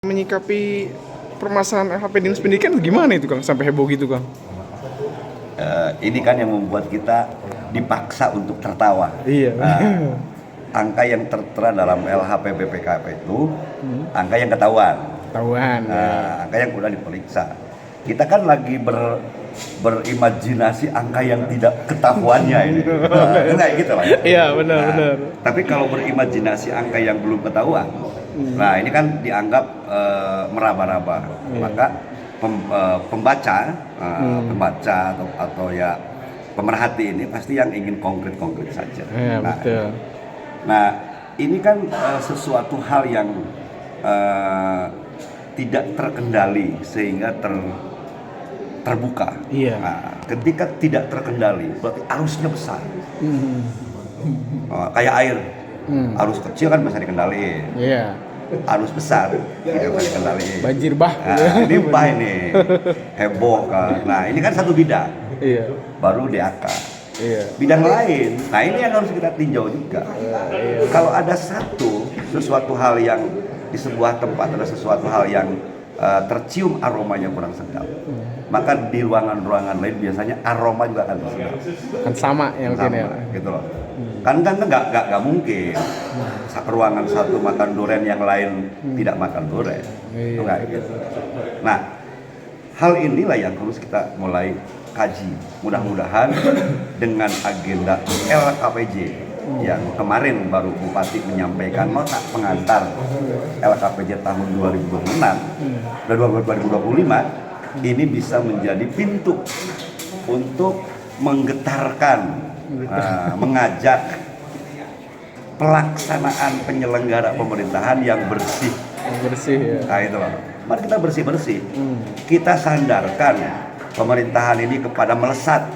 Menyikapi permasalahan LHP Dinas Pendidikan gimana itu Kang sampai heboh gitu Kang? Ini kan yang membuat kita dipaksa untuk tertawa. Iya. Angka yang tertera dalam LHP BPKP itu angka yang ketahuan. Ketahuan. Angka yang udah diperiksa. Kita kan lagi berimajinasi angka yang tidak ketahuannya ini. Kayak gitu lah. Iya benar. Tapi kalau berimajinasi angka yang belum ketahuan, nah ini kan dianggap meraba-raba. Maka pembaca atau ya pemerhati ini pasti yang ingin konkret saja. Iya betul. Nah ini kan sesuatu hal yang tidak terkendali sehingga terbuka. Iya. Nah, ketika tidak terkendali berarti arusnya besar. Kayak air. Arus kecil kan bisa dikendaliin. Iya. Arus besar tidak bisa dikendaliin. Banjir bah. Nah, ini bah ini heboh kan. Nah ini kan satu bidang. Iya. Baru DAK. Iya. Bidang lain. Nah ini yang harus kita tinjau juga. Kalau ada sesuatu hal yang di sebuah tempat ada sesuatu hal yang tercium aromanya kurang sedap, maka di ruangan-ruangan lain biasanya aroma juga akan sedap. Kan sama yang mungkin ya. Gitu loh. Kan nggak mungkin ruangan satu makan durian yang lain tidak makan durian. Itu nggak gitu. Nah, hal inilah yang harus kita mulai kaji. Mudah-mudahan dengan agenda LKPJ yang kemarin baru Bupati menyampaikan nota pengantar LKPJ tahun 2026 dan 2025 ini bisa menjadi pintu untuk menggetarkan, mengajak pelaksanaan penyelenggara pemerintahan yang bersih. Bersih ya. Nah itu loh. Mari kita bersih-bersih. Kita sandarkan pemerintahan ini kepada melesat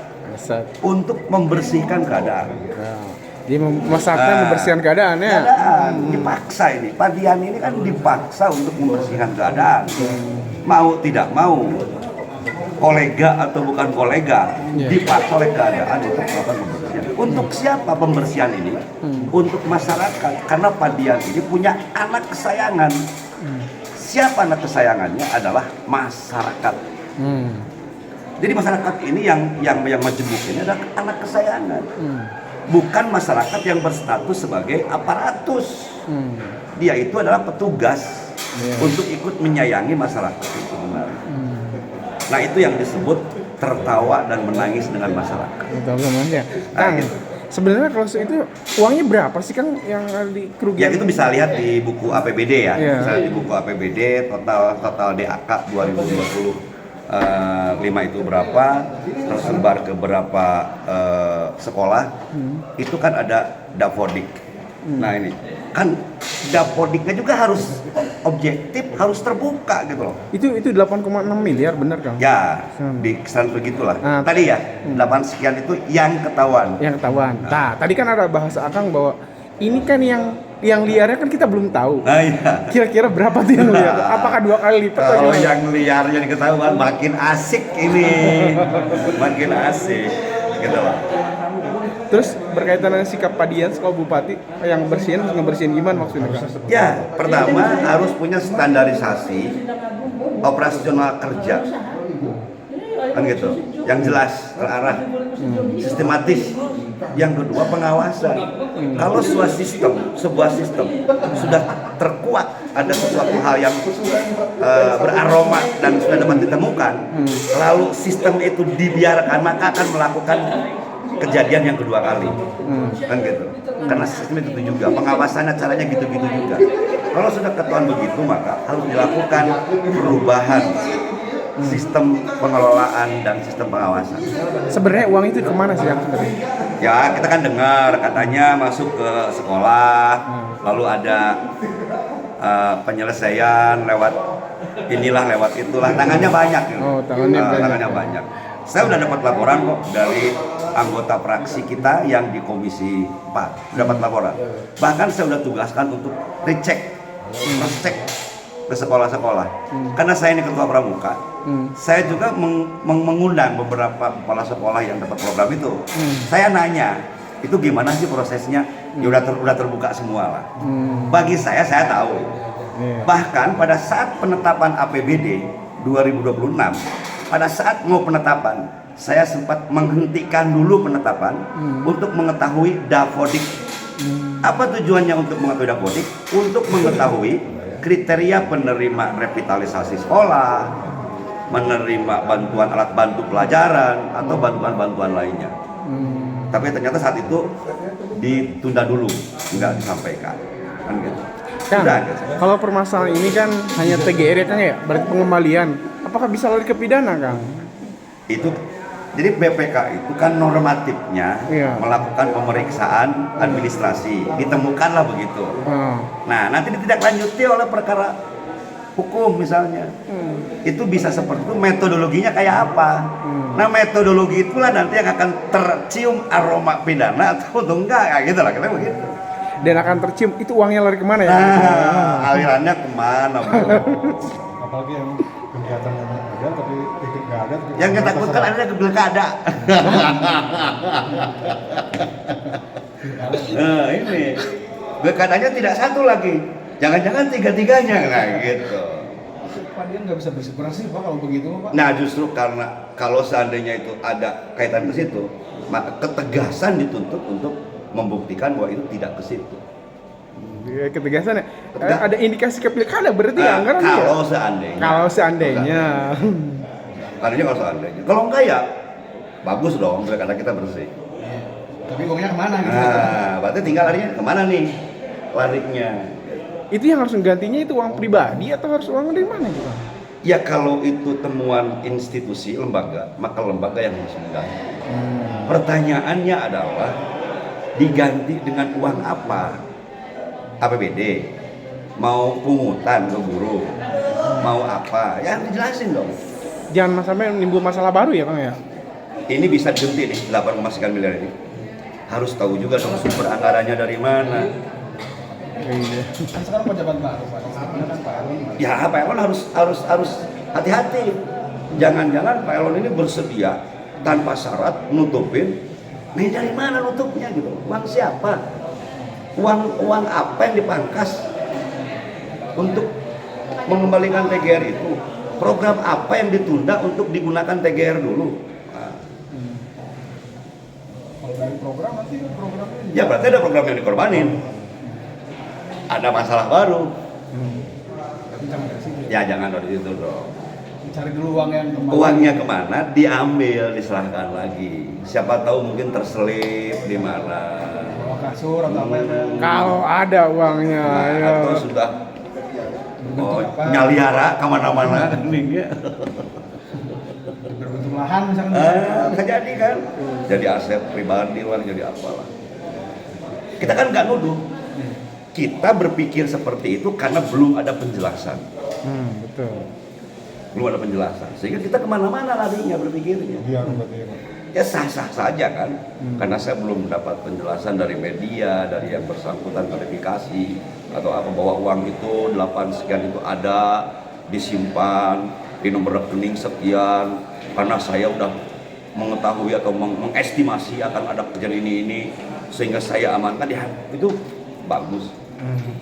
untuk membersihkan keadaan. Dia membersihkan keadaan ya. Dipaksa ini. Padian ini kan dipaksa untuk membersihkan keadaan. Mau tidak mau, kolega atau bukan kolega, dipaksa oleh keadaan untuk melakukan pembersihan. Untuk siapa pembersihan ini? Untuk masyarakat. Karena Padian ini punya anak kesayangan. Siapa anak kesayangannya? Adalah masyarakat. Jadi masyarakat ini yang majemuk ini adalah anak kesayangan. Bukan masyarakat yang berstatus sebagai aparatus. Dia itu adalah petugas untuk ikut menyayangi masyarakat itu. Nah itu yang disebut tertawa dan menangis dengan masyarakat. Kang, sebenarnya kalau itu uangnya berapa sih Kang yang di kerugian? Ya itu bisa lihat di buku APBD ya. Misalnya di buku APBD total DAK 2020. 5 itu berapa, tersebar ke berapa sekolah, itu kan ada dapodik. Nah ini kan dapodiknya juga harus objektif, harus terbuka gitu loh. Itu 8,6 miliar benar Kang? Ya, di kisaran begitulah. Tadi ya 8 sekian itu yang ketahuan. Yang ketahuan. Nah, tadi kan ada bahasa Akang bahwa ini kan yang liarnya kan kita belum tahu. Nah, iya. Kira-kira berapa tuh yang liar? Apakah 2 kali lipat? Kalau yang liarnya diketahuan makin asik ini, makin asik, gitu loh. Terus berkaitan dengan sikap Padian sekolah Bupati yang ngebersihin gimana maksudnya Kang? Ya, pertama harus punya standarisasi operasional kerja, kan gitu, yang jelas, terarah, sistematis. Yang kedua pengawasan. Kalau sebuah sistem sudah terkuat, ada sesuatu hal yang beraroma dan sudah dapat ditemukan, lalu sistem itu dibiarkan, maka akan melakukan kejadian yang kedua kali, kan gitu. Karena sistem itu juga pengawasannya caranya gitu-gitu juga. Kalau sudah ketahuan begitu, maka harus dilakukan perubahan sistem pengelolaan dan sistem pengawasan. Sebenarnya uang itu kemana sih yang sebenarnya? Ya kita kan dengar katanya masuk ke sekolah, lalu ada penyelesaian lewat inilah, lewat itulah, tangannya banyak. Tangannya banyak. Saya udah dapat laporan kok dari anggota fraksi kita yang di Komisi 4, dapat laporan. Bahkan saya udah tugaskan untuk recek ke sekolah-sekolah. Karena saya ini ketua pramuka, saya juga mengundang beberapa kepala sekolah yang dapat program itu. Saya nanya, itu gimana sih prosesnya? Ya udah terbuka semua lah. Bagi saya tahu Iya. Bahkan pada saat penetapan APBD 2026, pada saat mau penetapan, saya sempat menghentikan dulu penetapan untuk mengetahui Dapodik. Apa tujuannya untuk mengetahui Dapodik? Untuk mengetahui kriteria penerima revitalisasi sekolah, menerima bantuan alat bantu pelajaran atau bantuan-bantuan lainnya. Tapi ternyata saat itu ditunda dulu, nggak disampaikan, kan gitu. Kang, Udah, gitu. kalau permasalahan ini kan hanya TGR ya Kang ya, berarti pengembalian. Apakah bisa lari ke pidana Kang? Itu jadi BPK itu kan normatifnya Iya. melakukan pemeriksaan administrasi, ditemukanlah begitu. Nah, nanti ditindaklanjuti oleh perkara hukum misalnya. Itu bisa seperti itu, metodologinya kayak apa? Nah, metodologi itulah nanti yang akan tercium aroma pidana atau enggak, kayak gitu lah, kira begitu. Dan akan tercium itu uangnya lari kemana ya? Nah, alirannya kemana, bro? Apalagi yang kegiatan yang ada tapi titik nggak ada. tapi Yang kita takutkan ada ke pilkada. Nah, ini pilkadanya tidak satu lagi, jangan-jangan tiga-tiganya kayak gitu. Padian nggak bisa bersih Pak kalau begitu Pak. Nah, justru karena kalau seandainya itu ada kaitan ke situ, maka ketegasan dituntut untuk membuktikan bahwa itu tidak ke situ. Ya, ketegasan ya. Ada indikasi ke pilkada berarti ya anggaran ya? Kalau seandainya. Kalau seandainya. Kalau seandainya. Kalau enggak ya bagus dong pilkada kita bersih. Tapi uangnya kemana gitu? Nah, berarti tinggal larinya kemana nih? Larinya. Itu yang harus menggantinya itu uang pribadi atau harus uang dari mana gitu? Ya kalau itu temuan institusi lembaga, maka lembaga yang harus mengganti. Pertanyaannya adalah diganti dengan uang apa? APBD, mau pungutan ke guru, mau apa? Ya dijelasin dong. Jangan sampai menimbul masalah baru ya Kang ya? Ini bisa dihenti nih 8,9 miliar ini. Harus tahu juga dong sumber anggarannya dari mana. Iya. Kan sekarang pejabat baru Pak. Sebenarnya kan Pak Elon. Ya Pak Elon harus hati-hati. Jangan-jangan Pak Elon ini bersedia tanpa syarat nutupin. Nih dari mana nutupnya gitu? Uang siapa? Uang apa yang dipangkas untuk mengembalikan TGR itu? Program apa yang ditunda untuk digunakan TGR dulu? Nah, Kalau dari program nanti programnya ya berarti ada program yang dikorbanin. Ada masalah baru. tapi jangan dari situ. Ya jangan dari itu dong. Cari dulu uang yang kemana. Uangnya kemana? Diambil, diserahkan lagi. Siapa tahu mungkin terselip di mana. Bawa kasur atau apa ya? Kalau ada uangnya Nah, ya. atau sudah nyaliara kemana-mana. Berbentuk lahan misalkan. Bisa jadi kan? Jadi aset pribadi lah, jadi apalah. Kita kan nggak nuduh. Kita berpikir seperti itu karena belum ada penjelasan. Betul. Belum ada penjelasan. Sehingga kita kemana-mana larinya berpikirnya. Iya berarti ya Pak. Ya sah-sah saja kan, karena saya belum mendapat penjelasan dari media, dari yang bersangkutan klarifikasi atau apa bahwa uang itu 8 sekian itu ada disimpan di nomor rekening sekian, karena saya udah mengetahui atau mengestimasi akan ada kejadian ini sehingga saya amankan. Ya itu bagus.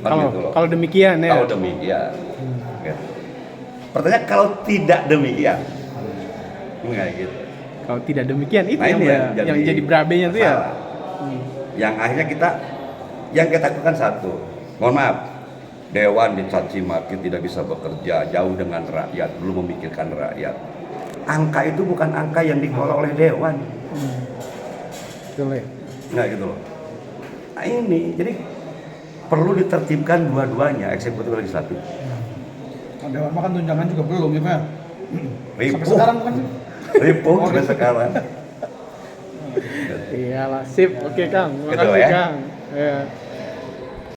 Kan gitu loh. Kalau demikian ya. Kalau demikian. Gitu. Pertanyaan kalau tidak demikian, nggak gitu. Kalau tidak demikian itu Nah, yang, ini yang jadi berabenya tuh ya. masalah. Yang akhirnya yang kita lakukan satu, mohon maaf, Dewan dicaci maki tidak bisa bekerja, jauh dengan rakyat, belum memikirkan rakyat. Angka itu bukan angka yang dikelola oleh Dewan. Betul ya. Nggak gitu loh. Nah ini, jadi perlu ditertibkan dua-duanya, eksekutif dan legislatif. Dewan makan tunjangan juga belum ya Pak. Sampai Ripuh, sekarang kan ripuh sampai sekarang. Iyalah, sip. Oke Kang. Terima Gitu kasih ya. Kang. Ya.